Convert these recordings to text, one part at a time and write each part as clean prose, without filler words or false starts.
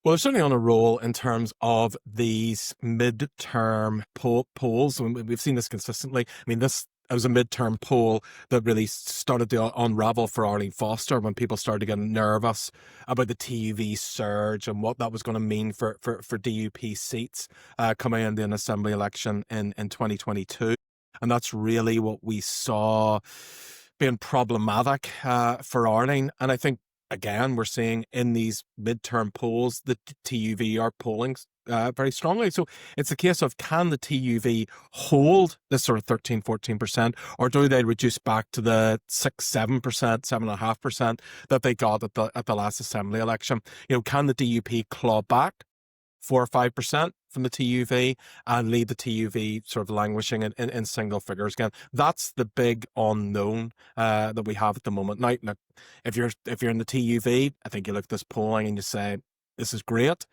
Well, they're certainly on a roll in terms of these midterm polls. And we've seen this consistently. I mean, this it was a midterm poll that really started to unravel for Arlene Foster when people started to get nervous about the TUV surge and what that was going to mean for DUP seats coming into an assembly election in 2022. And that's really what we saw being problematic for Arlene. And I think, again, we're seeing in these midterm polls, the TUV are polling very strongly. So it's a case of, can the TUV hold this sort of 13-14%, or do they reduce back to the 6-7%, 7.5% that they got at the last assembly election? Can the DUP claw back 4 or 5% from the TUV and leave the TUV sort of languishing in single figures again? That's the big unknown that we have at the moment. Now, look, if you're in the TUV, I think you look at this polling and you say, this is great.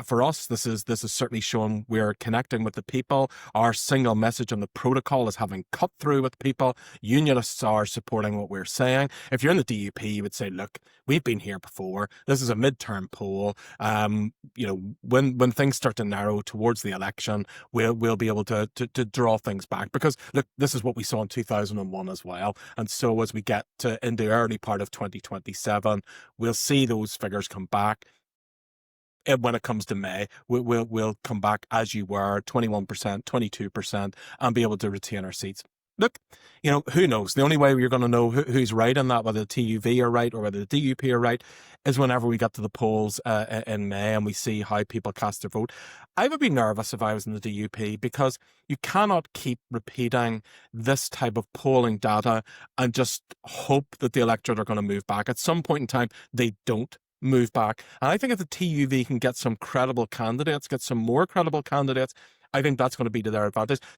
For us, this is certainly showing we're connecting with the people. Our single message on the protocol is having cut through with people. Unionists are supporting what we're saying. If you're in the DUP, you would say, look, we've been here before. This is a midterm poll. When things start to narrow towards the election, we'll be able to draw things back, because look, this is what we saw in 2001 as well. And so as we get into the early part of 2027, we'll see those figures come back. And when it comes to May, we'll come back as you were, 21%, 22%, and be able to retain our seats. Look, who knows? The only way you're going to know who's right on that, whether the TUV are right or whether the DUP are right, is whenever we get to the polls in May and we see how people cast their vote. I would be nervous if I was in the DUP, because you cannot keep repeating this type of polling data and just hope that the electorate are going to move back. At some point in time, they don't move back. And I think if the TUV can get some credible candidates, get some more credible candidates, I think that's going to be to their advantage.